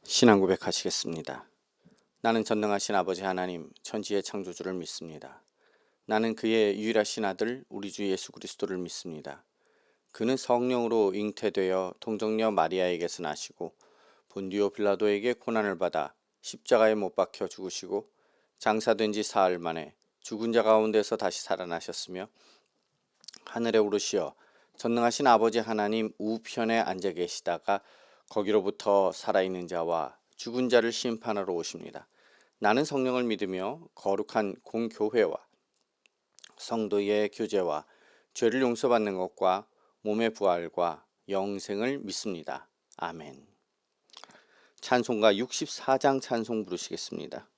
신앙 고백하시겠습니다. 나는 전능하신 아버지 하나님 천지의 창조주를 믿습니다. 나는 그의 유일하신 아들 우리 주 예수 그리스도를 믿습니다. 그는 성령으로 잉태되어 동정녀 마리아에게서 나시고 본디오 빌라도에게 고난을 받아 십자가에 못 박혀 죽으시고 장사된 지 사흘 만에 죽은 자 가운데서 다시 살아나셨으며 하늘에 오르시어 전능하신 아버지 하나님 우편에 앉아 계시다가 거기로부터 살아있는 자와 죽은 자를 심판하러 오십니다. 나는 성령을 믿으며 거룩한 공교회와 성도의 교제와 죄를 용서받는 것과 몸의 부활과 영생을 믿습니다. 아멘. 찬송가 64장 찬송 부르시겠습니다.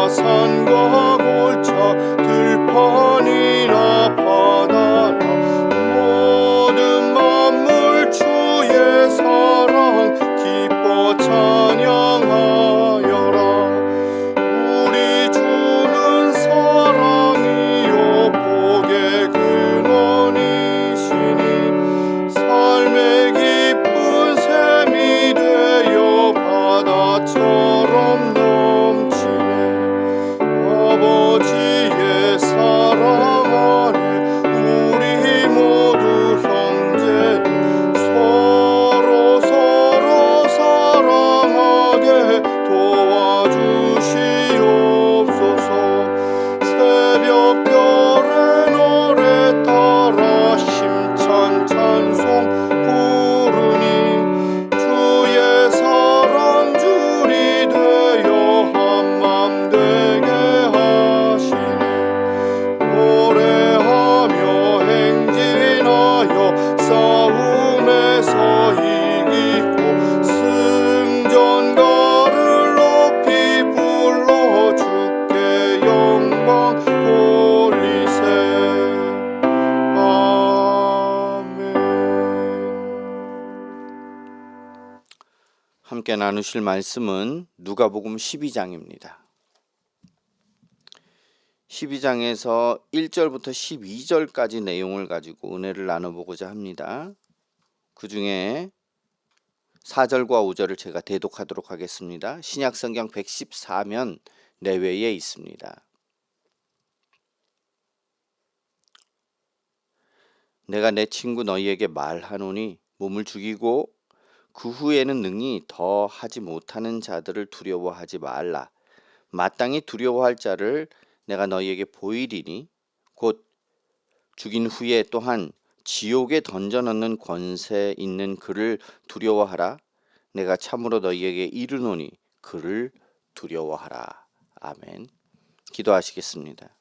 산과 골차 들판이나 바다나 모든 만물 주의 사랑 기뻐 찬양하여라. 우리 주는 사랑이요 복의 근원이시니 삶의 기쁜 샘이 되어 바다처럼 아버지의 사랑 안에 우리 모두 형제니 서로 사랑하게 도와주시옵소서. 새벽별의 노래 따라 힘찬 찬송 부르니 주의 사랑 줄이 되어 한맘 되게 노래하며 행진하여 싸움에서 이기고 승전가를 높이 불러 주께 영광 돌리세. 아멘. 함께 나누실 말씀은 누가복음 12장입니다. 12장에서 1절부터 12절까지 내용을 가지고 은혜를 나눠보고자 합니다. 그 중에 4절과 5절을 제가 대독하도록 하겠습니다. 신약성경 114면 내외에 있습니다. 내가 내 친구 너희에게 말하노니 몸을 죽이고 그 후에는 능히 더 하지 못하는 자들을 두려워하지 말라. 마땅히 두려워할 자를 내가 너희에게 보이리니 곧 죽인 후에 또한 지옥에 던져넣는 권세 있는 그를 두려워하라. 내가 참으로 너희에게 이르노니 그를 두려워하라. 아멘. 기도하시겠습니다.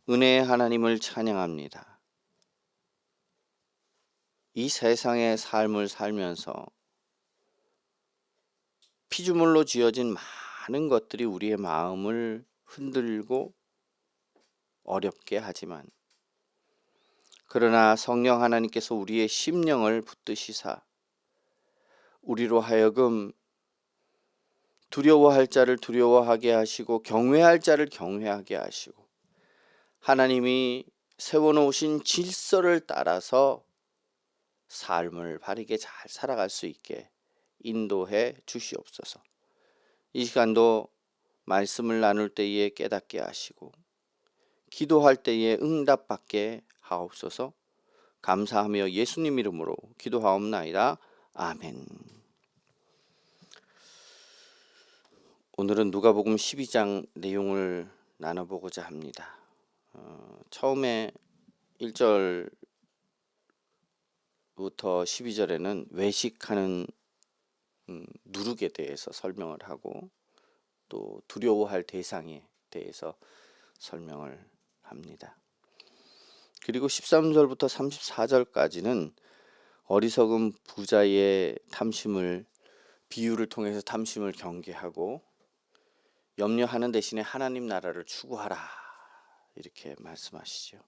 은혜의 하나님을 찬양합니다. 이 세상의 삶을 살면서 피조물로 지어진 많은 것들이 우리의 마음을 흔들고 어렵게 하지만 그러나 성령 하나님께서 우리의 심령을 붙드시사 우리로 하여금 두려워할 자를 두려워하게 하시고 경외할 자를 경외하게 하시고 하나님이 세워놓으신 질서를 따라서 삶을 바르게 잘 살아갈 수 있게 인도해 주시옵소서. 이 시간도 말씀을 나눌 때에 깨닫게 하시고 기도할 때에 응답받게 하옵소서. 감사하며 예수님 이름으로 기도하옵나이다. 아멘. 오늘은 누가복음 12장 내용을 나눠보고자 합니다. 처음에 1절부터 12절에는 외식하는 누룩에 대해서 설명을 하고 또 두려워할 대상에 대해서 설명을 합니다. 그리고 13절부터 34절까지는 어리석은 부자의 탐심을 비유를 통해서 탐심을 경계하고 염려하는 대신에 하나님 나라를 추구하라 이렇게 말씀하시죠.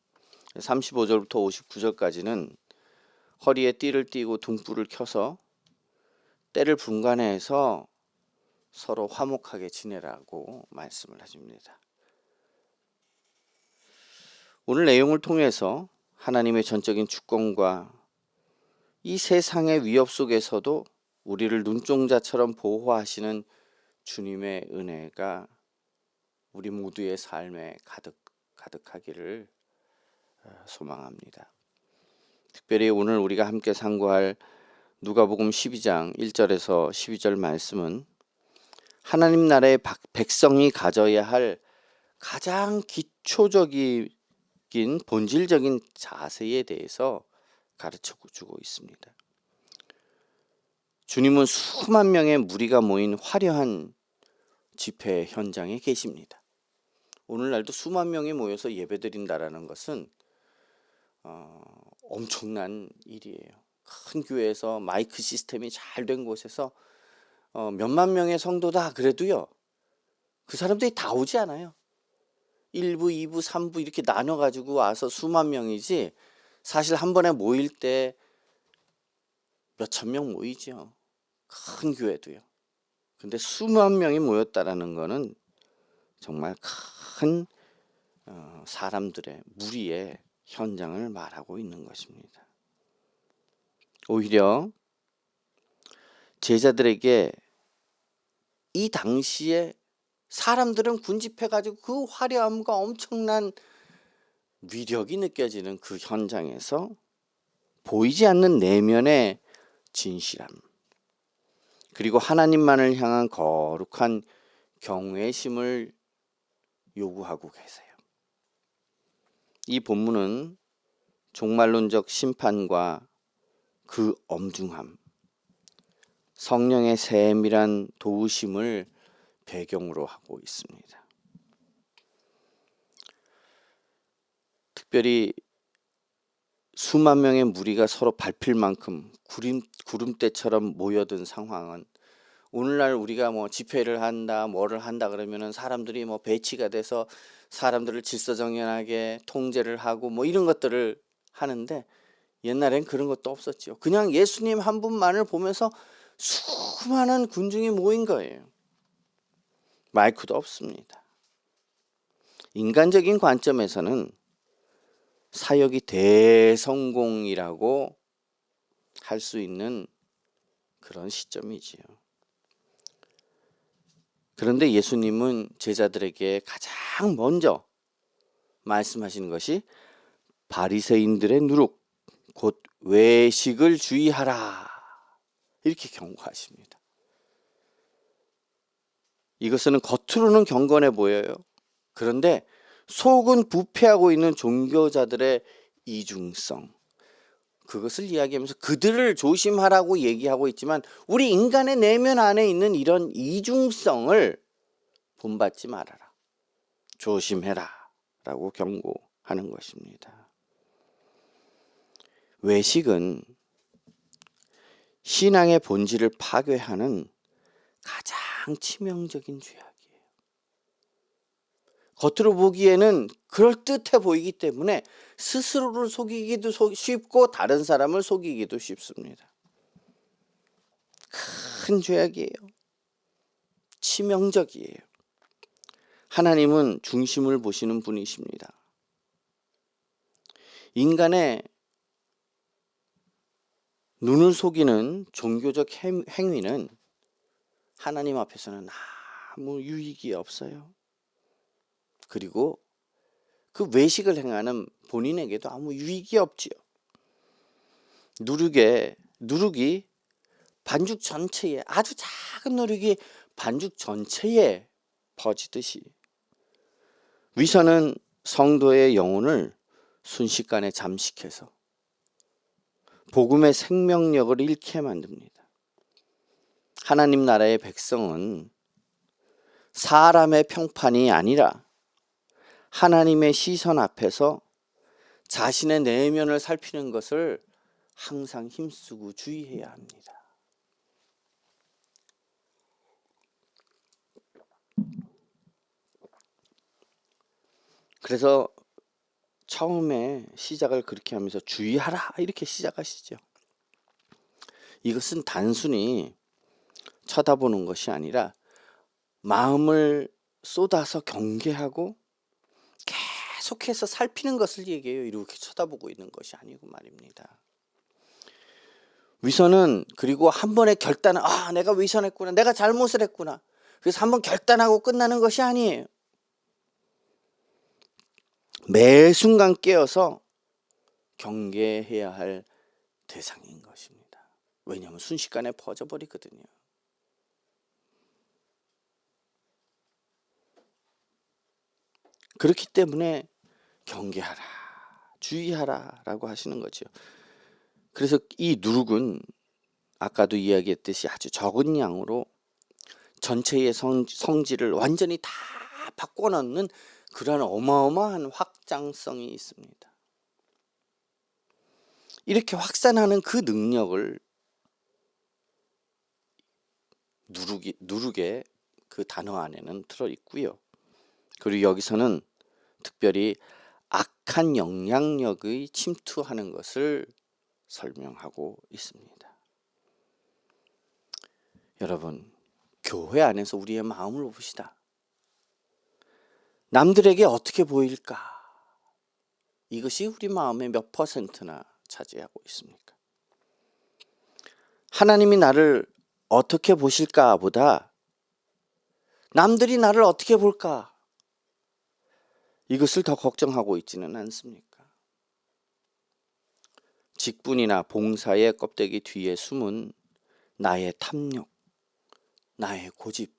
35절부터 59절까지는 허리에 띠를 띠고 등불을 켜서 때를 분간해서 서로 화목하게 지내라고 말씀을 하십니다. 오늘 내용을 통해서 하나님의 전적인 주권과 이 세상의 위협 속에서도 우리를 눈동자처럼 보호하시는 주님의 은혜가 우리 모두의 삶에 가득하기를 소망합니다. 특별히 오늘 우리가 함께 상고할 누가복음 12장 1절에서 12절 말씀은 하나님 나라의 백성이 가져야 할 가장 기초적인 본질적인 자세에 대해서 가르쳐주고 있습니다. 주님은 수만 명의 무리가 모인 화려한 집회 현장에 계십니다. 오늘날도 수만 명이 모여서 예배드린다라는 것은 엄청난 일이에요. 큰 교회에서 마이크 시스템이 잘 된 곳에서 몇만 명의 성도다 그래도요, 그 사람들이 다 오지 않아요. 1부, 2부, 3부 이렇게 나눠가지고 와서 수만 명이지 사실 한 번에 모일 때 몇천 명 모이죠. 큰 교회도요. 근데 수만 명이 모였다라는 거는 정말 큰 사람들의 무리의 현장을 말하고 있는 것입니다. 오히려 제자들에게 이 당시에 사람들은 군집해가지고 그 화려함과 엄청난 위력이 느껴지는 그 현장에서 보이지 않는 내면의 진실함, 그리고 하나님만을 향한 거룩한 경외심을 요구하고 계세요. 이 본문은 종말론적 심판과 그 엄중함, 성령의 세밀한 도우심을 배경으로 하고 있습니다. 특별히 수만 명의 무리가 서로 밟힐 만큼 구름대처럼 모여든 상황은 오늘날 우리가 뭐 집회를 한다 뭐를 한다 그러면은 사람들이 뭐 배치가 돼서 사람들을 질서정연하게 통제를 하고 뭐 이런 것들을 하는데 옛날엔 그런 것도 없었죠. 그냥 예수님 한 분만을 보면서 수많은 군중이 모인 거예요. 마이크도 없습니다. 인간적인 관점에서는 사역이 대성공이라고 할 수 있는 그런 시점이지요. 그런데 예수님은 제자들에게 가장 먼저 말씀하시는 것이 바리새인들의 누룩, 곧 외식을 주의하라 이렇게 경고하십니다. 이것은 겉으로는 경건해 보여요. 그런데 속은 부패하고 있는 종교자들의 이중성, 그것을 이야기하면서 그들을 조심하라고 얘기하고 있지만 우리 인간의 내면 안에 있는 이런 이중성을 본받지 말아라, 조심해라 라고 경고하는 것입니다. 외식은 신앙의 본질을 파괴하는 가장 치명적인 죄악이에요. 겉으로 보기에는 그럴듯해 보이기 때문에 스스로를 속이기도 쉽고 다른 사람을 속이기도 쉽습니다. 큰 죄악이에요. 치명적이에요. 하나님은 중심을 보시는 분이십니다. 인간의 눈을 속이는 종교적 행위는 하나님 앞에서는 아무 유익이 없어요. 그리고 그 외식을 행하는 본인에게도 아무 유익이 없지요. 누룩이 반죽 전체에, 아주 작은 누룩이 반죽 전체에 퍼지듯이 위선은 성도의 영혼을 순식간에 잠식해서 복음의 생명력을 잃게 만듭니다. 하나님 나라의 백성은 사람의 평판이 아니라 하나님의 시선 앞에서 자신의 내면을 살피는 것을 항상 힘쓰고 주의해야 합니다. 그래서 처음에 시작을 그렇게 하면서 주의하라 이렇게 시작하시죠. 이것은 단순히 쳐다보는 것이 아니라 마음을 쏟아서 경계하고 계속해서 살피는 것을 얘기해요. 이렇게 쳐다보고 있는 것이 아니고 말입니다. 위선은 그리고 한 번의 결단은 내가 위선했구나, 내가 잘못을 했구나, 그래서 한번 결단하고 끝나는 것이 아니에요. 매 순간 깨어서 경계해야 할 대상인 것입니다. 왜냐하면 순식간에 퍼져버리거든요. 그렇기 때문에 경계하라, 주의하라 라고 하시는 거죠. 그래서 이 누룩은 아까도 이야기했듯이 아주 적은 양으로 전체의 성질을 완전히 다 바꿔놓는 그런 어마어마한 확장성이 있습니다. 이렇게 확산하는 그 능력을 누룩의 그 단어 안에는 들어있고요. 그리고 여기서는 특별히 악한 영향력의 침투하는 것을 설명하고 있습니다. 여러분, 교회 안에서 우리의 마음을 봅시다. 남들에게 어떻게 보일까? 이것이 우리 마음의 몇 퍼센트나 차지하고 있습니까? 하나님이 나를 어떻게 보실까 보다 남들이 나를 어떻게 볼까? 이것을 더 걱정하고 있지는 않습니까? 직분이나 봉사의 껍데기 뒤에 숨은 나의 탐욕, 나의 고집,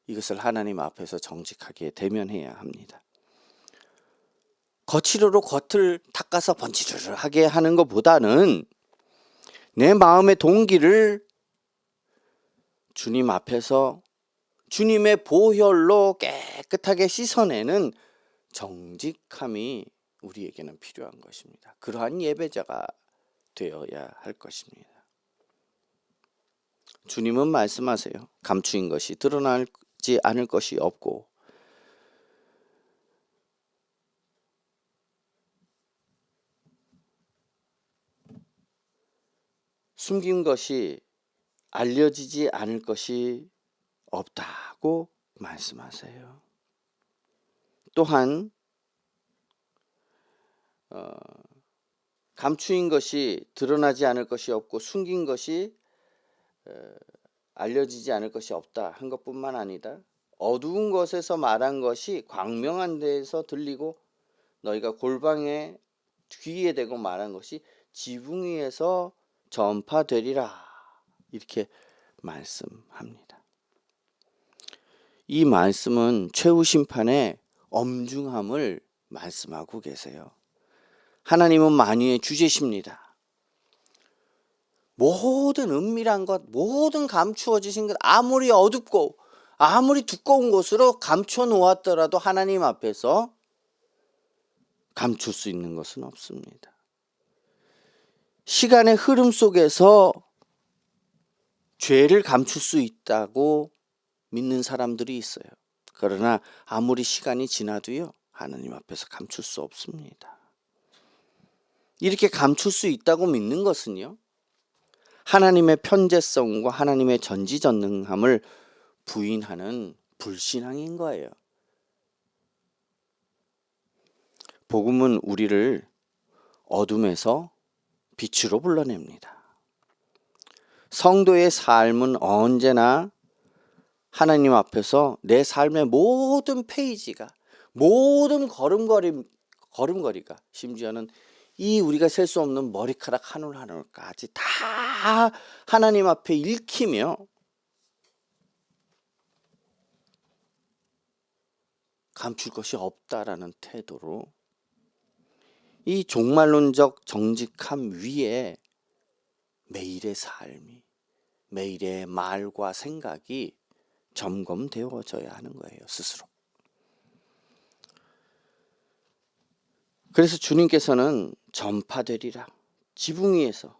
이것을 하나님 앞에서 정직하게 대면해야 합니다. 거칠어로 겉을 닦아서 번지르르하게 하는 것보다는 내 마음의 동기를 주님 앞에서 주님의 보혈로 깨끗하게 씻어내는 정직함이 우리에게는 필요한 것입니다. 그러한 예배자가 되어야 할 것입니다. 주님은 말씀하세요. 감추인 것이 드러나지 않을 것이 없고 숨긴 것이 알려지지 않을 것이 없다고 말씀하세요. 또한 감추인 것이 드러나지 않을 것이 없고 숨긴 것이 알려지지 않을 것이 없다 한 것뿐만 아니라 어두운 것에서 말한 것이 광명한 데에서 들리고 너희가 골방에 귀에 대고 말한 것이 지붕 위에서 전파되리라 이렇게 말씀합니다. 이 말씀은 최후 심판의 엄중함을 말씀하고 계세요. 하나님은 만유의 주제십니다. 모든 은밀한 것, 모든 감추어지신 것, 아무리 어둡고 아무리 두꺼운 곳으로 감춰 놓았더라도 하나님 앞에서 감출 수 있는 것은 없습니다. 시간의 흐름 속에서 죄를 감출 수 있다고 믿는 사람들이 있어요. 그러나 아무리 시간이 지나도요, 하나님 앞에서 감출 수 없습니다. 이렇게 감출 수 있다고 믿는 것은요, 하나님의 편재성과 하나님의 전지전능함을 부인하는 불신앙인 거예요. 복음은 우리를 어둠에서 빛으로 불러냅니다. 성도의 삶은 언제나 하나님 앞에서 내 삶의 모든 페이지가, 모든 걸음걸이가, 심지어는 이 우리가 셀 수 없는 머리카락 한 올 한 올까지 다 하나님 앞에 읽히며 감출 것이 없다라는 태도로 이 종말론적 정직함 위에 매일의 삶이, 매일의 말과 생각이 점검되어져야 하는 거예요, 스스로. 그래서 주님께서는 전파되리라, 지붕 위에서,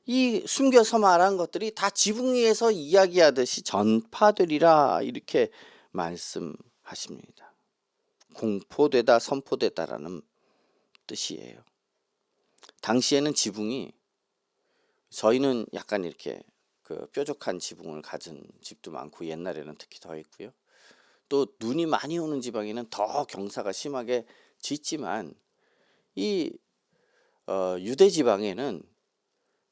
이 숨겨서 말한 것들이 다 지붕 위에서 이야기하듯이 전파되리라 이렇게 말씀하십니다. 공포되다, 선포되다라는 뜻이에요. 당시에는 지붕이, 저희는 약간 이렇게 그 뾰족한 지붕을 가진 집도 많고 옛날에는 특히 더 있고요. 또 눈이 많이 오는 지방에는 더 경사가 심하게 짙지만 이 유대 지방에는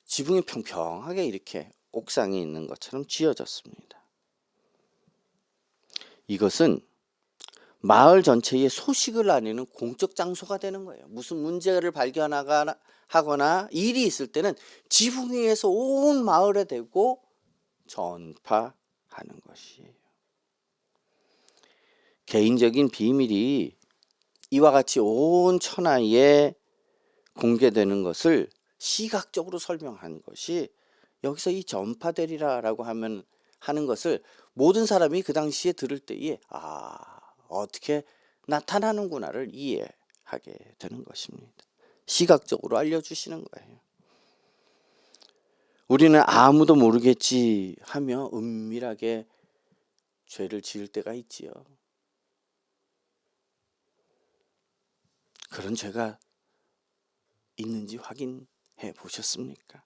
지붕이 평평하게 이렇게 옥상이 있는 것처럼 지어졌습니다. 이것은 마을 전체의 소식을 알리는 공적 장소가 되는 거예요. 무슨 문제를 발견하거나 일이 있을 때는 지붕 위에서 온 마을에 대고 전파하는 것이에요. 개인적인 비밀이 이와 같이 온 천하에 공개되는 것을 시각적으로 설명한 것이, 여기서 이 전파되리라라고 하는 것을 모든 사람이 그 당시에 들을 때에 어떻게 나타나는구나를 이해하게 되는 것입니다. 시각적으로 알려주시는 거예요. 우리는 아무도 모르겠지 하며 은밀하게 죄를 지을 때가 있지요. 그런 죄가 있는지 확인해 보셨습니까?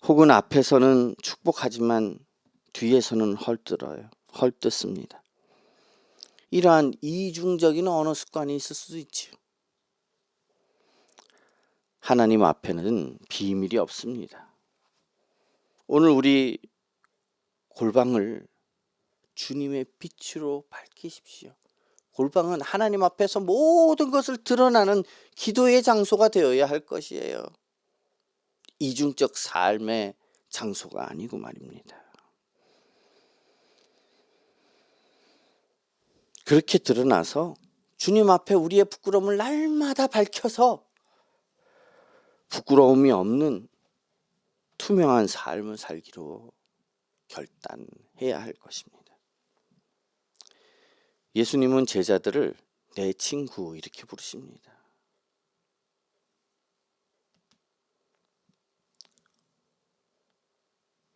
혹은 앞에서는 축복하지만 뒤에서는 헐뜯습니다. 이러한 이중적인 언어 습관이 있을 수도 있지요. 하나님 앞에는 비밀이 없습니다. 오늘 우리 골방을 주님의 빛으로 밝히십시오. 골방은 하나님 앞에서 모든 것을 드러나는 기도의 장소가 되어야 할 것이에요. 이중적 삶의 장소가 아니고 말입니다. 그렇게 드러나서 주님 앞에 우리의 부끄러움을 날마다 밝혀서 부끄러움이 없는 투명한 삶을 살기로 결단해야 할 것입니다. 예수님은 제자들을 내 친구 이렇게 부르십니다.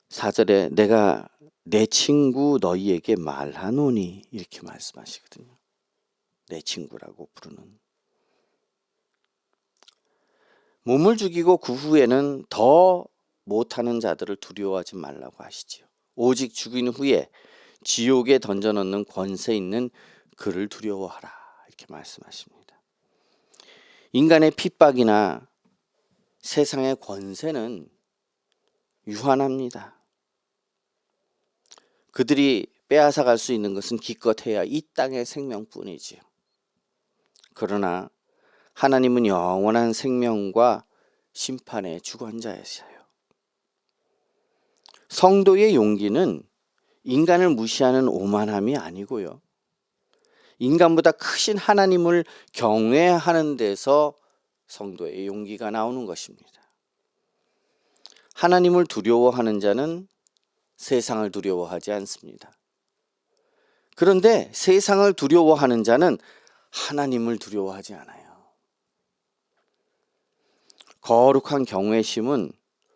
사절에 내가 내 친구 너희에게 말하노니 이렇게 말씀하시거든요. 내 친구라고 부르는. 몸을 죽이고 그 후에는 더 못하는 자들을 두려워하지 말라고 하시지요. 오직 죽인 후에 지옥에 던져넣는 권세 있는 그를 두려워하라 이렇게 말씀하십니다. 인간의 핍박이나 세상의 권세는 유한합니다. 그들이 빼앗아 갈 수 있는 것은 기껏해야 이 땅의 생명뿐이지요. 그러나 하나님은 영원한 생명과 심판의 주관자이세요. 성도의 용기는 인간을 무시하는 오만함이 아니고요. 인간보다 크신 하나님을 경외하는 데서 성도의 용기가 나오는 것입니다. 하나님을 두려워하는 자는 세상을 두려워하지 않습니다. 그런데 세상을 두려워하는 자는 하나님을 두려워하지 않아요. 거룩한 경외심은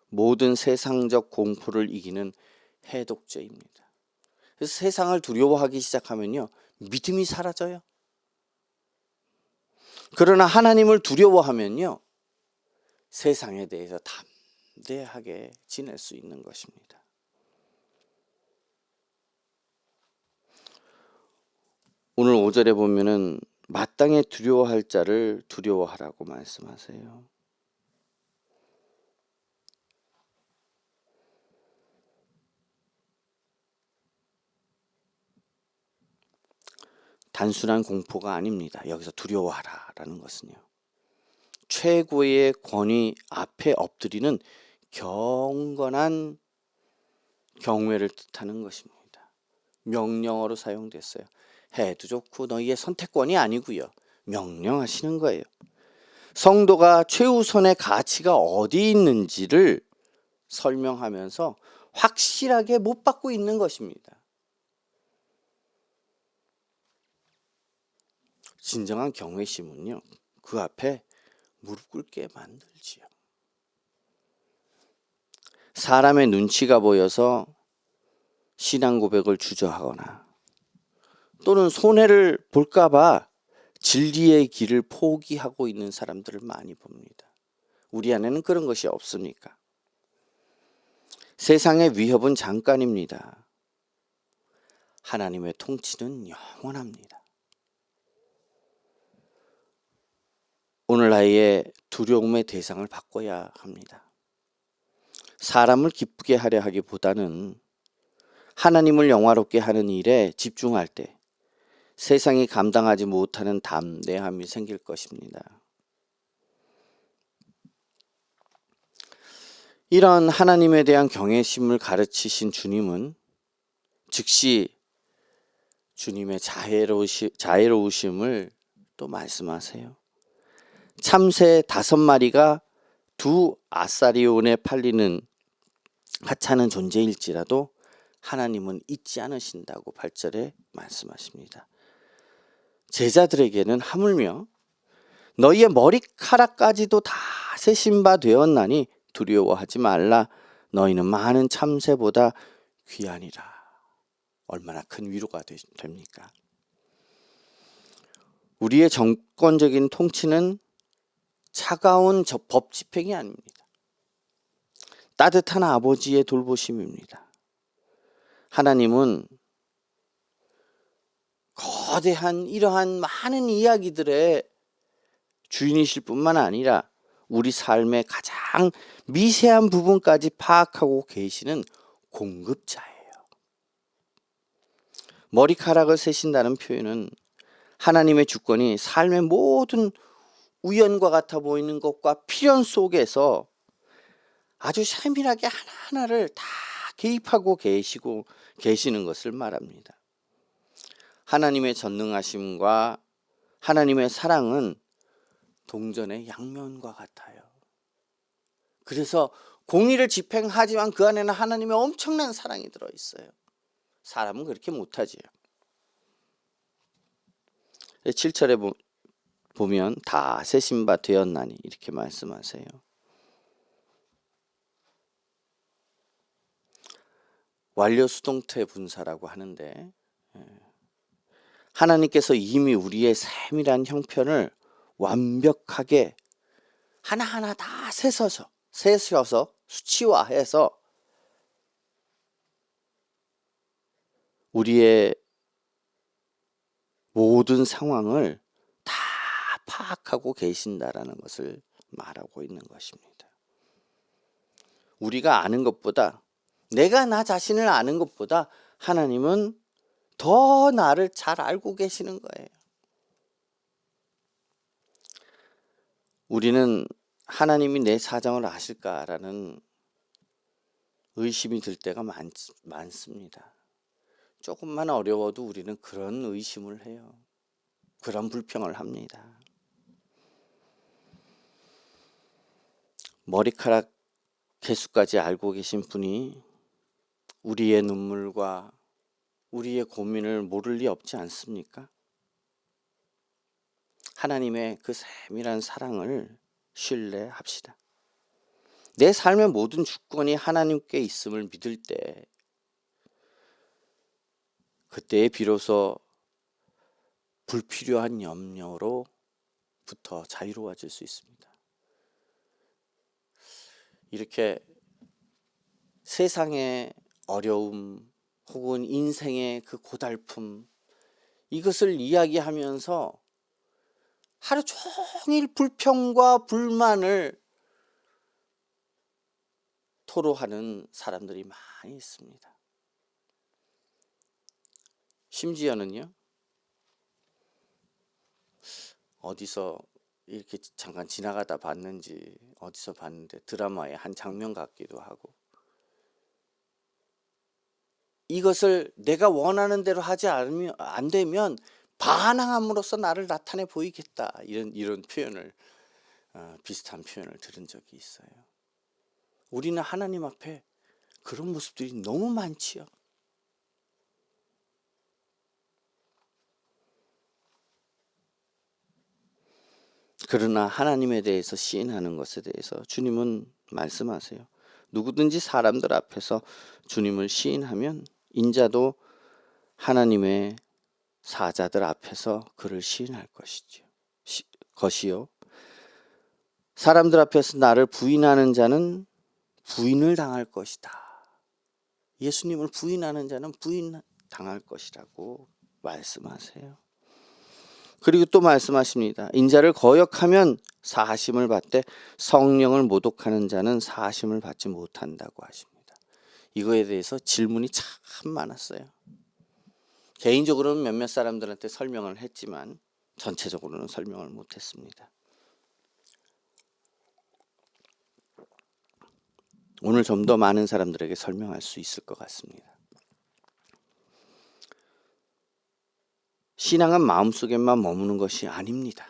모든 세상적 공포를 이기는 해독제입니다. 그래서 세상을 두려워하기 시작하면요, 믿음이 사라져요. 그러나 하나님을 두려워하면요, 세상에 대해서 담대하게 지낼 수 있는 것입니다. 오늘 5절에 보면은 마땅히 두려워할 자를 두려워하라고 말씀하세요. 단순한 공포가 아닙니다. 여기서 두려워하라라는 것은요. 최고의 권위 앞에 엎드리는 경건한 경외를 뜻하는 것입니다. 명령어로 사용됐어요. 해도 좋고 너희의 선택권이 아니고요. 명령하시는 거예요. 성도가 최우선의 가치가 어디 있는지를 설명하면서 확실하게 못 받고 있는 것입니다. 진정한 경외심은요, 그 앞에 무릎 꿇게 만들지요. 사람의 눈치가 보여서 신앙 고백을 주저하거나 또는 손해를 볼까봐 진리의 길을 포기하고 있는 사람들을 많이 봅니다. 우리 안에는 그런 것이 없습니까? 세상의 위협은 잠깐입니다. 하나님의 통치는 영원합니다. 오늘 나의 두려움의 대상을 바꿔야 합니다. 사람을 기쁘게 하려 하기보다는 하나님을 영화롭게 하는 일에 집중할 때 세상이 감당하지 못하는 담대함이 생길 것입니다. 이런 하나님에 대한 경외심을 가르치신 주님은 즉시 주님의 자애로우심을 또 말씀하세요. 참새 5마리가 2아사리온에 팔리는 하찮은 존재일지라도 하나님은 잊지 않으신다고 8절에 말씀하십니다. 제자들에게는 하물며 너희의 머리카락까지도 다 세신 바 되었나니 두려워하지 말라. 너희는 많은 참새보다 귀하니라. 얼마나 큰 위로가 됩니까? 우리의 정권적인 통치는 차가운 법 집행이 아닙니다. 따뜻한 아버지의 돌보심입니다. 하나님은 거대한 이러한 많은 이야기들의 주인이실 뿐만 아니라 우리 삶의 가장 미세한 부분까지 파악하고 계시는 공급자예요. 머리카락을 세신다는 표현은 하나님의 주권이 삶의 모든 우연과 같아 보이는 것과 필연 속에서 아주 세밀하게 하나하나를 다 개입하고 계시는 것을 말합니다. 하나님의 전능하심과 하나님의 사랑은 동전의 양면과 같아요. 그래서 공의를 집행하지만 그 안에는 하나님의 엄청난 사랑이 들어있어요. 사람은 그렇게 못하지요. 7절에 보면 다 세신 바 되었나니 이렇게 말씀하세요. 완료수동태 분사라고 하는데 하나님께서 이미 우리의 세밀한 형편을 완벽하게 하나하나 다 세셔서 수치화해서 우리의 모든 상황을 다 파악하고 계신다라는 것을 말하고 있는 것입니다. 우리가 아는 것보다, 내가 나 자신을 아는 것보다 하나님은 더 나를 잘 알고 계시는 거예요. 우리는 하나님이 내 사정을 아실까라는 의심이 들 때가 많습니다. 조금만 어려워도 우리는 그런 의심을 해요. 그런 불평을 합니다. 머리카락 개수까지 알고 계신 분이 우리의 눈물과 우리의 고민을 모를 리 없지 않습니까? 하나님의 그 세밀한 사랑을 신뢰합시다. 내 삶의 모든 주권이 하나님께 있음을 믿을 때 그때에 비로소 불필요한 염려로부터 자유로워질 수 있습니다. 이렇게 세상의 어려움 혹은 인생의 그 고달픔, 이것을 이야기하면서 하루 종일 불평과 불만을 토로하는 사람들이 많이 있습니다. 심지어는요, 어디서 이렇게 잠깐 지나가다 봤는지 어디서 봤는데 드라마의 한 장면 같기도 하고, 이것을 내가 원하는 대로 하지 않으면 안 되면 반항함으로써 나를 나타내 보이겠다, 이런 표현을 비슷한 표현을 들은 적이 있어요. 우리는 하나님 앞에 그런 모습들이 너무 많지요. 그러나 하나님에 대해서 시인하는 것에 대해서 주님은 말씀하세요. 누구든지 사람들 앞에서 주님을 시인하면 인자도 하나님의 사자들 앞에서 그를 시인할 것이요. 사람들 앞에서 나를 부인하는 자는 부인을 당할 것이다. 예수님을 부인하는 자는 부인당할 것이라고 말씀하세요. 그리고 또 말씀하십니다. 인자를 거역하면 사하심을 받되 성령을 모독하는 자는 사하심을 받지 못한다고 하십니다. 이거에 대해서 질문이 참 많았어요. 개인적으로는 몇몇 사람들한테 설명을 했지만 전체적으로는 설명을 못했습니다. 오늘 좀 더 많은 사람들에게 설명할 수 있을 것 같습니다. 신앙은 마음속에만 머무는 것이 아닙니다.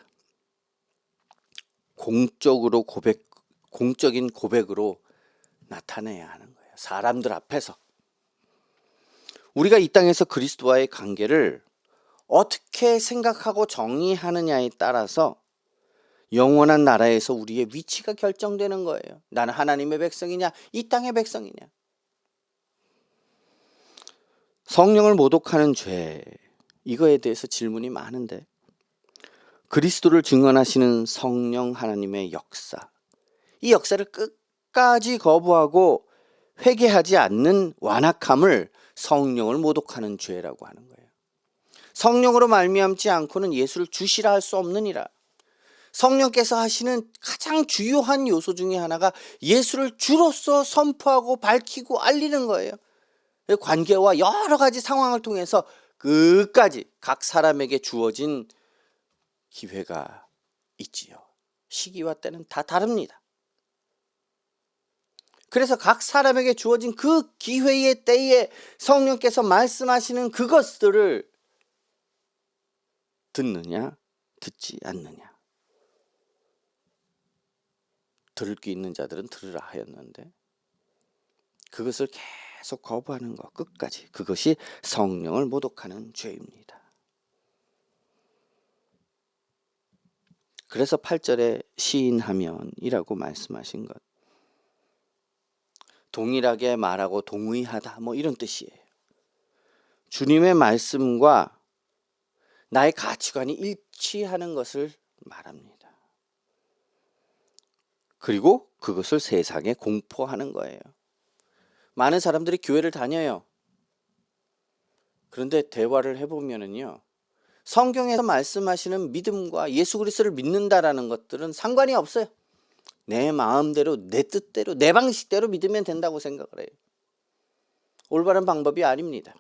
공적인 고백으로 나타내야 하는 거예요. 사람들 앞에서. 우리가 이 땅에서 그리스도와의 관계를 어떻게 생각하고 정의하느냐에 따라서 영원한 나라에서 우리의 위치가 결정되는 거예요. 나는 하나님의 백성이냐, 이 땅의 백성이냐. 성령을 모독하는 죄, 이거에 대해서 질문이 많은데, 그리스도를 증언하시는 성령 하나님의 역사, 이 역사를 끝까지 거부하고 회개하지 않는 완악함을 성령을 모독하는 죄라고 하는 거예요. 성령으로 말미암지 않고는 예수를 주시라 할 수 없느니라. 성령께서 하시는 가장 주요한 요소 중에 하나가 예수를 주로서 선포하고 밝히고 알리는 거예요. 관계와 여러 가지 상황을 통해서 끝까지 각 사람에게 주어진 기회가 있지요. 시기와 때는 다 다릅니다. 그래서 각 사람에게 주어진 그 기회의 때에 성령께서 말씀하시는 그것들을 듣느냐, 듣지 않느냐. 들을 귀 있는 자들은 들으라 하였는데 그것을 계속 거부하는 것, 끝까지, 그것이 성령을 모독하는 죄입니다. 그래서 8절에 시인하면이라고 말씀하신 것, 동일하게 말하고 동의하다, 이런 뜻이에요. 주님의 말씀과 나의 가치관이 일치하는 것을 말합니다. 그리고 그것을 세상에 공포하는 거예요. 많은 사람들이 교회를 다녀요. 그런데 대화를 해보면은요, 성경에서 말씀하시는 믿음과 예수 그리스도를 믿는다라는 것들은 상관이 없어요. 내 마음대로, 내 뜻대로, 내 방식대로 믿으면 된다고 생각을 해요. 올바른 방법이 아닙니다.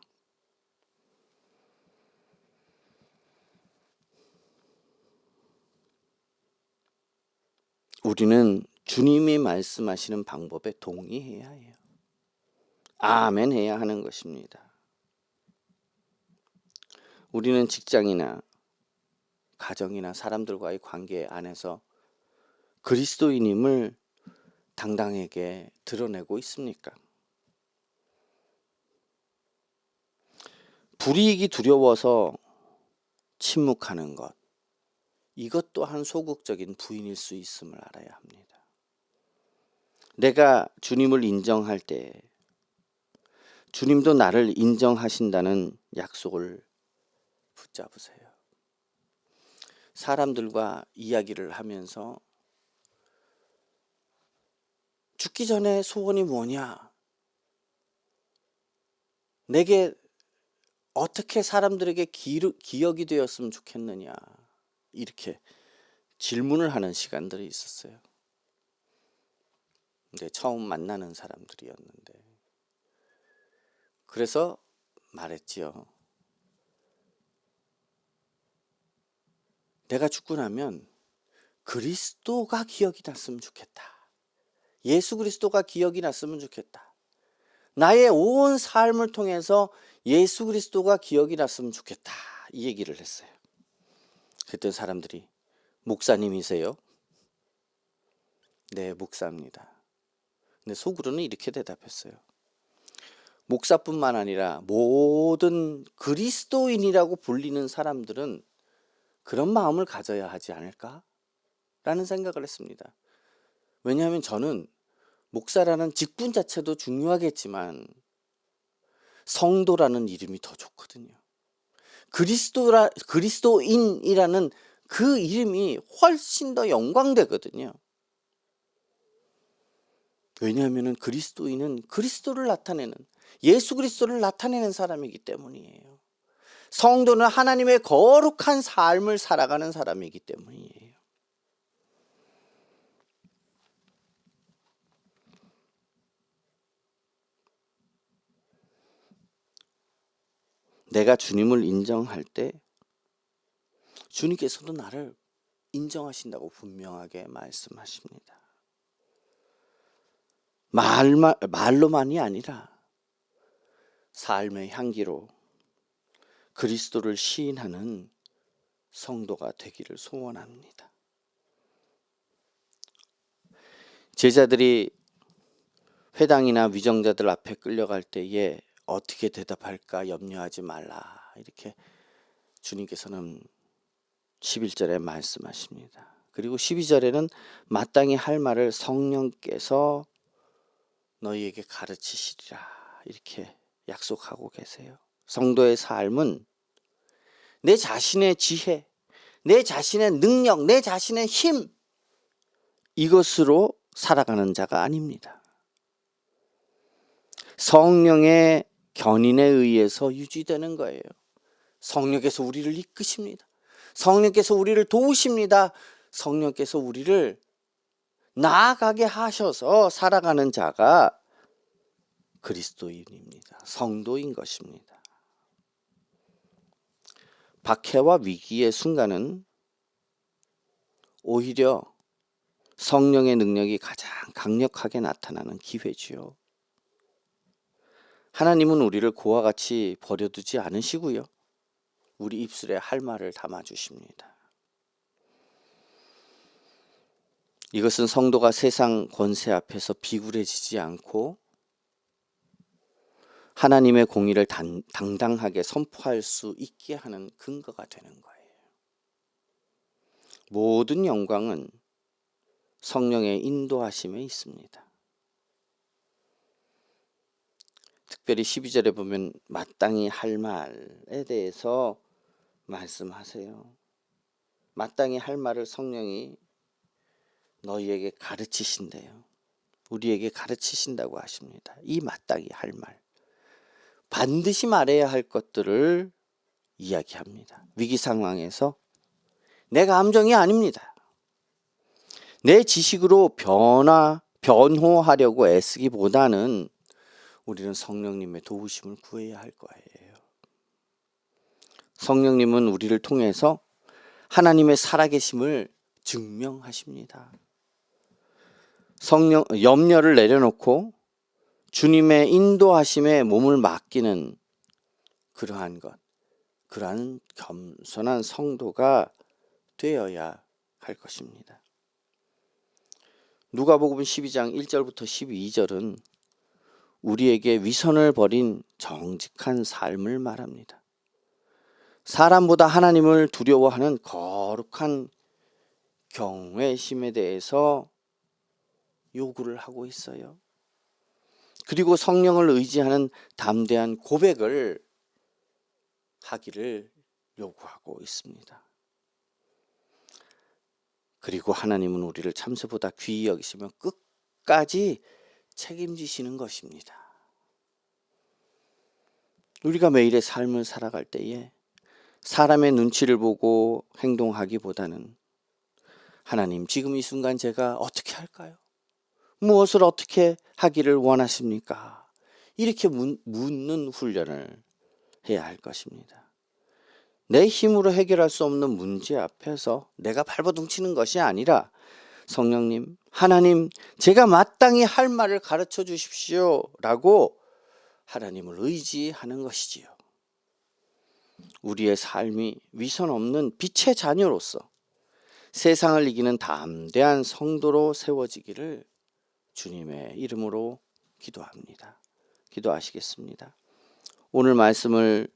우리는 주님이 말씀하시는 방법에 동의해야 해요. 아멘 해야 하는 것입니다. 우리는 직장이나 가정이나 사람들과의 관계 안에서 그리스도인임을 당당하게 드러내고 있습니까? 불이익이 두려워서 침묵하는 것, 이것 또한 소극적인 부인일 수 있음을 알아야 합니다. 내가 주님을 인정할 때 주님도 나를 인정하신다는 약속을 붙잡으세요. 사람들과 이야기를 하면서 죽기 전에 소원이 뭐냐? 내게 어떻게 사람들에게 기억이 되었으면 좋겠느냐? 이렇게 질문을 하는 시간들이 있었어요. 근데 처음 만나는 사람들이었는데, 그래서 말했지요. 내가 죽고 나면 그리스도가 기억이 났으면 좋겠다. 예수 그리스도가 기억이 났으면 좋겠다. 나의 온 삶을 통해서 예수 그리스도가 기억이 났으면 좋겠다. 이 얘기를 했어요. 그때 사람들이 목사님이세요? 네, 목사입니다. 근데 속으로는 이렇게 대답했어요. 목사뿐만 아니라 모든 그리스도인이라고 불리는 사람들은 그런 마음을 가져야 하지 않을까? 라는 생각을 했습니다. 왜냐하면 저는 목사라는 직분 자체도 중요하겠지만 성도라는 이름이 더 좋거든요. 그리스도인이라는 그 이름이 훨씬 더 영광되거든요. 왜냐하면 그리스도인은 그리스도를 나타내는, 예수 그리스도를 나타내는 사람이기 때문이에요. 성도는 하나님의 거룩한 삶을 살아가는 사람이기 때문이에요. 내가 주님을 인정할 때 주님께서도 나를 인정하신다고 분명하게 말씀하십니다. 말로만이 아니라 삶의 향기로 그리스도를 시인하는 성도가 되기를 소원합니다. 제자들이 회당이나 위정자들 앞에 끌려갈 때에 어떻게 대답할까 염려하지 말라. 이렇게 주님께서는 11절에 말씀하십니다. 그리고 12절에는 마땅히 할 말을 성령께서 너희에게 가르치시리라. 이렇게 약속하고 계세요. 성도의 삶은 내 자신의 지혜, 내 자신의 능력, 내 자신의 힘, 이것으로 살아가는 자가 아닙니다. 성령의 견인에 의해서 유지되는 거예요. 성령께서 우리를 이끄십니다. 성령께서 우리를 도우십니다. 성령께서 우리를 나아가게 하셔서 살아가는 자가 그리스도인입니다. 성도인 것입니다. 박해와 위기의 순간은 오히려 성령의 능력이 가장 강력하게 나타나는 기회지요. 하나님은 우리를 고와 같이 버려두지 않으시고요. 우리 입술에 할 말을 담아주십니다. 이것은 성도가 세상 권세 앞에서 비굴해지지 않고 하나님의 공의를 당당하게 선포할 수 있게 하는 근거가 되는 거예요. 모든 영광은 성령의 인도하심에 있습니다. 특별히 12절에 보면 마땅히 할 말에 대해서 말씀하세요. 마땅히 할 말을 성령이 너희에게 가르치신대요. 우리에게 가르치신다고 하십니다. 이 마땅히 할 말, 반드시 말해야 할 것들을 이야기합니다. 위기 상황에서 내 감정이 아닙니다. 내 지식으로 변호하려고 애쓰기보다는 우리는 성령님의 도우심을 구해야 할 거예요. 성령님은 우리를 통해서 하나님의 살아계심을 증명하십니다. 염려를 내려놓고 주님의 인도하심에 몸을 맡기는 그러한 겸손한 성도가 되어야 할 것입니다. 누가복음 12장 1절부터 12절은 우리에게 위선을 버린 정직한 삶을 말합니다. 사람보다 하나님을 두려워하는 거룩한 경외심에 대해서 요구를 하고 있어요. 그리고 성령을 의지하는 담대한 고백을 하기를 요구하고 있습니다. 그리고 하나님은 우리를 참새보다 귀히 여기시며 끝까지 책임지시는 것입니다. 우리가 매일의 삶을 살아갈 때에 사람의 눈치를 보고 행동하기보다는 하나님, 지금 이 순간 제가 어떻게 할까요? 무엇을 어떻게 하기를 원하십니까? 이렇게 묻는 훈련을 해야 할 것입니다. 내 힘으로 해결할 수 없는 문제 앞에서 내가 발버둥치는 것이 아니라 성령님, 하나님, 제가 마땅히 할 말을 가르쳐 주십시오 라고 하나님을 의지하는 것이지요. 우리의 삶이 위선 없는 빛의 자녀로서 세상을 이기는 담대한 성도로 세워지기를 주님의 이름으로 기도합니다. 기도하시겠습니다. 오늘 말씀을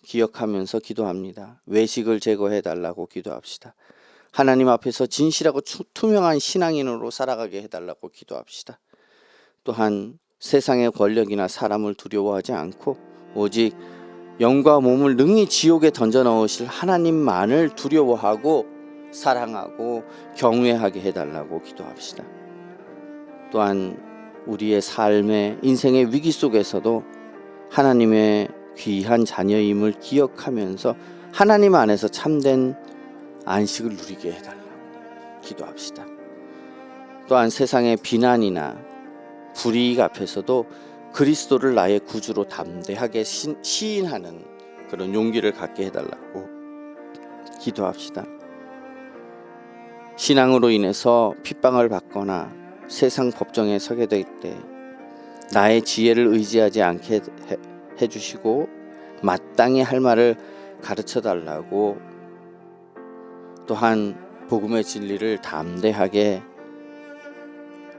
기억하면서 기도합니다. 외식을 제거해 달라고 기도합시다. 하나님 앞에서 진실하고 투명한 신앙인으로 살아가게 해달라고 기도합시다. 또한 세상의 권력이나 사람을 두려워하지 않고 오직 영과 몸을 능히 지옥에 던져 넣으실 하나님만을 두려워하고 사랑하고 경외하게 해달라고 기도합시다. 또한 우리의 삶의 인생의 위기 속에서도 하나님의 귀한 자녀임을 기억하면서 하나님 안에서 참된 안식을 누리게 해달라고 기도합시다. 또한 세상의 비난이나 불이익 앞에서도 그리스도를 나의 구주로 담대하게 시인하는 그런 용기를 갖게 해달라고 기도합시다. 신앙으로 인해서 핍박을 받거나 세상 법정에 서게 될 때 나의 지혜를 의지하지 않게 해주시고 마땅히 할 말을 가르쳐 달라고, 또한 복음의 진리를 담대하게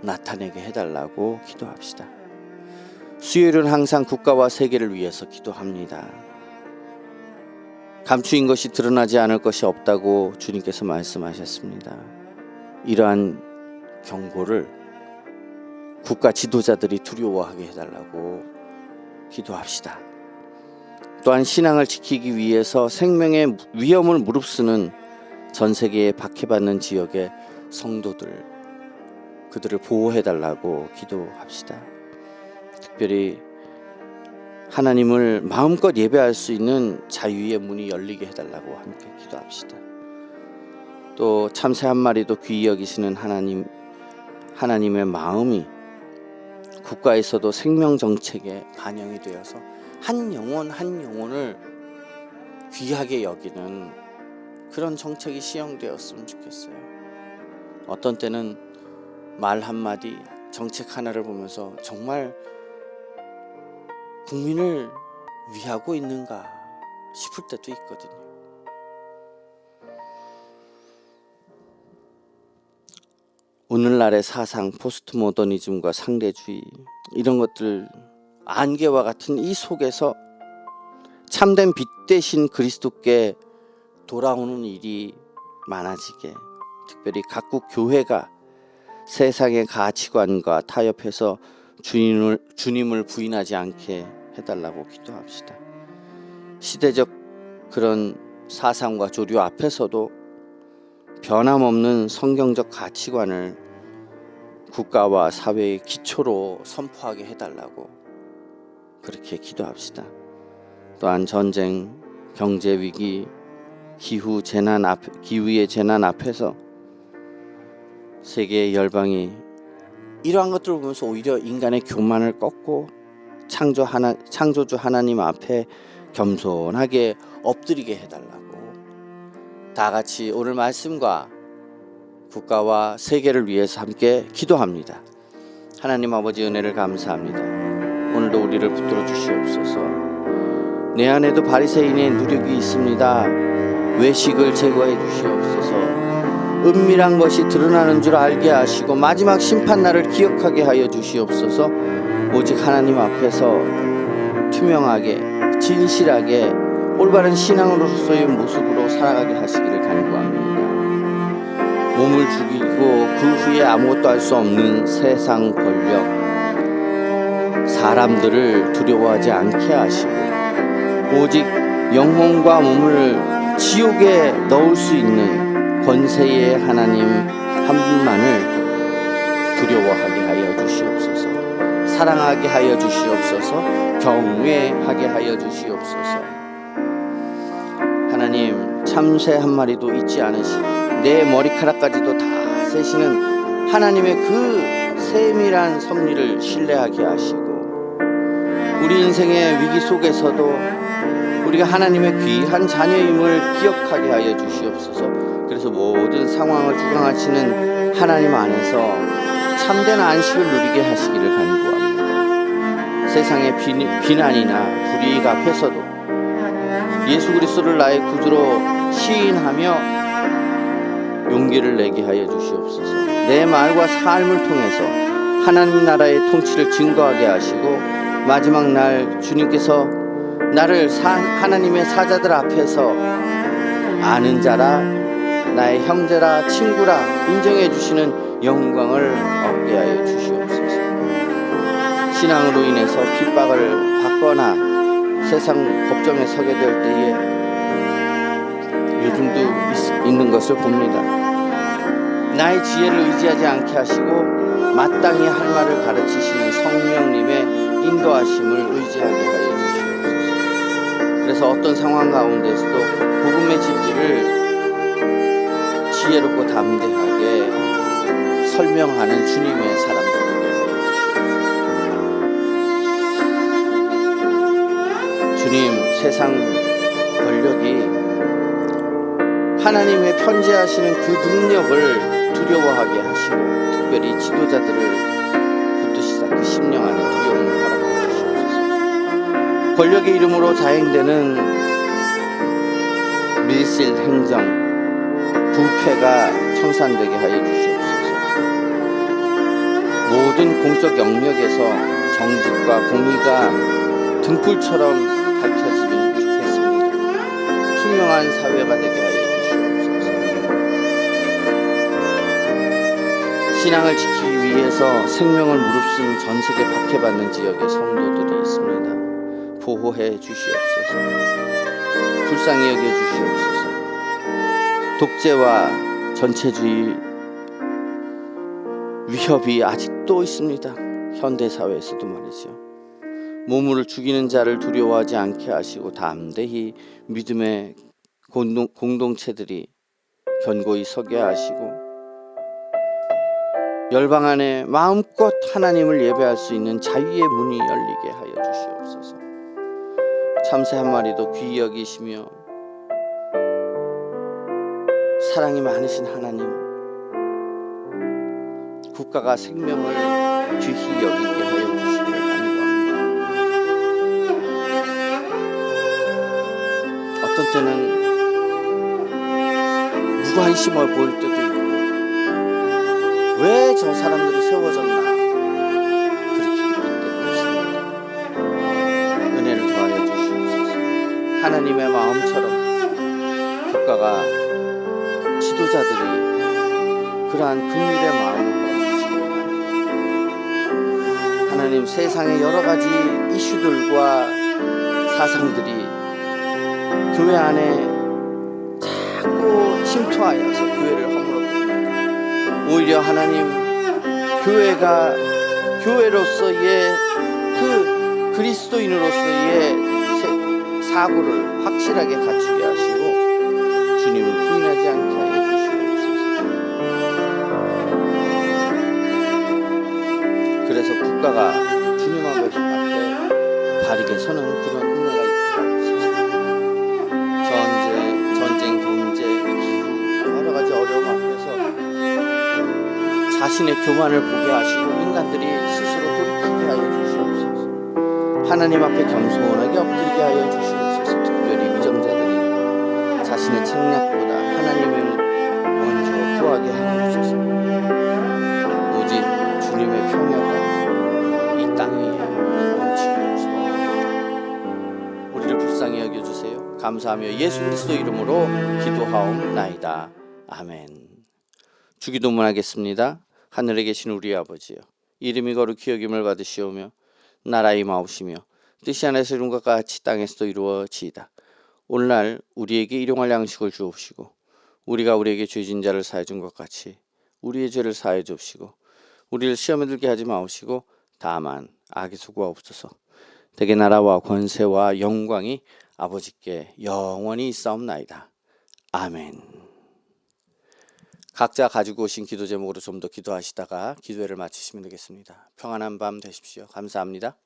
나타내게 해달라고 기도합시다. 수요일은 항상 국가와 세계를 위해서 기도합니다. 감추인 것이 드러나지 않을 것이 없다고 주님께서 말씀하셨습니다. 이러한 경고를 국가 지도자들이 두려워하게 해달라고 기도합시다. 또한 신앙을 지키기 위해서 생명의 위험을 무릅쓰는 전 세계에 박해받는 지역의 성도들, 그들을 보호해달라고 기도합시다. 특별히 하나님을 마음껏 예배할 수 있는 자유의 문이 열리게 해달라고 함께 기도합시다. 또 참새 한 마리도 귀히 여기시는 하나님의 마음이 국가에서도 생명 정책에 반영이 되어서 한 영혼 한 영혼을 귀하게 여기는 그런 정책이 시행되었으면 좋겠어요. 어떤 때는 말 한마디, 정책 하나를 보면서 정말 국민을 위하고 있는가 싶을 때도 있거든요. 오늘날의 사상, 포스트 모더니즘과 상대주의, 이런 것들 안개와 같은 이 속에서 참된 빛 대신 그리스도께 돌아오는 일이 많아지게, 특별히 각국 교회가 세상의 가치관과 타협해서 주님을 부인하지 않게 해달라고 기도합시다. 시대적 그런 사상과 조류 앞에서도 변함없는 성경적 가치관을 국가와 사회의 기초로 선포하게 해달라고 그렇게 기도합시다. 또한 전쟁, 경제 위기, 기후의 재난 앞에서 세계의 열방이 이러한 것들을 보면서 오히려 인간의 교만을 꺾고 창조주 하나님 앞에 겸손하게 엎드리게 해달라고, 다 같이 오늘 말씀과 국가와 세계를 위해서 함께 기도합니다. 하나님 아버지, 은혜를 감사합니다. 오늘도 우리를 붙들어 주시옵소서. 내 안에도 바리새인의 누력이 있습니다. 외식을 제거해 주시옵소서. 은밀한 것이 드러나는 줄 알게 하시고 마지막 심판날을 기억하게 하여 주시옵소서. 오직 하나님 앞에서 투명하게, 진실하게, 올바른 신앙으로서의 모습으로 살아가게 하시기를 간구합니다. 몸을 죽이고 그 후에 아무것도 할 수 없는 세상 권력, 사람들을 두려워하지 않게 하시고 오직 영혼과 몸을 지옥에 넣을 수 있는 권세의 하나님 한 분만을 두려워하게 하여 주시옵소서. 사랑하게 하여 주시옵소서. 경외하게 하여 주시옵소서. 하나님, 참새 한 마리도 잊지 않으시고 내 머리카락까지도 다 세시는 하나님의 그 세밀한 섭리를 신뢰하게 하시고 우리 인생의 위기 속에서도 우리가 하나님의 귀한 자녀임을 기억하게 하여 주시옵소서. 그래서 모든 상황을 주관하시는 하나님 안에서 참된 안식을 누리게 하시기를 간구합니다. 세상의 비난이나 불이익 앞에서도 예수 그리스도를 나의 구주로 시인하며 용기를 내게 하여 주시옵소서. 내 말과 삶을 통해서 하나님 나라의 통치를 증거하게 하시고 마지막 날 주님께서 나를 하나님의 사자들 앞에서 아는 자라, 나의 형제라, 친구라 인정해 주시는 영광을 얻게 하여 주시옵소서. 신앙으로 인해서 핍박을 받거나 세상 법정에 서게 될 때에 요즘도 있는 것을 봅니다. 나의 지혜를 의지하지 않게 하시고 마땅히 할 말을 가르치시는 성령님의 인도하심을 의지하게 하여 주시옵소서. 그래서 어떤 상황 가운데서도 복음의 진리를 지혜롭고 담대하게 설명하는 주님의 사람들 되게 하여 주시옵소서. 주님, 세상 권력이 하나님의 편재하시는 그 능력을 두려워하게 하시고 특별히 지도자들을 붙드시사 그 심령 안에 두려움을 허락해 주시옵소서. 권력의 이름으로 자행되는 밀실 행정, 부패가 청산되게 하여 주시옵소서. 모든 공적 영역에서 정직과 공의가 등불처럼 밝혀지면 좋겠습니다. 투명한 사회가 되게 하여 주시옵소서. 신앙을 지키기 위해서 생명을 무릅쓴 전 세계 박해받는 지역의 성도들이 있습니다. 보호해 주시옵소서. 불쌍히 여겨 주시옵소서. 독재와 전체주의 위협이 아직도 있습니다. 현대사회에서도 말이죠. 몸을 죽이는 자를 두려워하지 않게 하시고 담대히 믿음의 공동체들이 견고히 서게 하시고 열방 안에 마음껏 하나님을 예배할 수 있는 자유의 문이 열리게 하여 주시옵소서. 참새 한 마리도 귀히 여기시며 사랑이 많으신 하나님, 국가가 생명을 귀히 여기게 하여 주시기를 간구합니다. 어떤 때는 무관심해 보일 때도 있고 왜 저 사람들이 세워졌나 그렇게 느낄 때도 있습니다. 은혜를 더하여 주시옵소서. 하나님의 마음처럼 국가가 지도자들이 그러한 긍휼의 마음을 보여주시기를 바랍니다. 하나님, 세상의 여러 가지 이슈들과 사상들이 교회 안에 자꾸 침투하여서 교회를 허물어버립니다. 오히려 하나님, 교회가 교회로서의 그 그리스도인으로서의 사고를 확실하게 갖추게 하시고 주님을 부인하지 않게 하여 주시옵소서. 그래서 국가가 주님 앞에 바르게 서는 그런 은혜가 있게 하옵소서. 전쟁, 경제, 기후 여러 가지 어려움 앞에서 자신의 교만을 보게 하시고 인간들이 스스로 돌이키게 하여 주시옵소서. 하나님 앞에 겸손하게 엎드리게 하여 주시옵소서. 특별히 위정자들이 자신의 책략보다 하나님을 먼저 구하게 하옵소서. 오직 주님의 평화가 이 땅 위에 넘치게 하옵소서. 우리를 불쌍히 여겨주세요. 감사하며 예수 그리스도 이름으로 기도하옵나이다. 아멘. 주기도문 하겠습니다. 하늘에 계신 우리 아버지여, 이름이 거룩히 여김을 받으시오며 나라의 마옵시며 뜻이 하늘에서 이룬 것 같이 땅에서도 이루어지이다. 오늘날 우리에게 일용할 양식을 주옵시고 우리가 우리에게 죄진 자를 사해 준 것 같이 우리의 죄를 사해 주옵시고 우리를 시험에 들게 하지 마옵시고 다만 악에서 구하옵소서. 대개 나라와 권세와 영광이 아버지께 영원히 있사옵나이다. 아멘. 각자 가지고 오신 기도 제목으로 좀 더 기도하시다가 기도회를 마치시면 되겠습니다. 평안한 밤 되십시오. 감사합니다.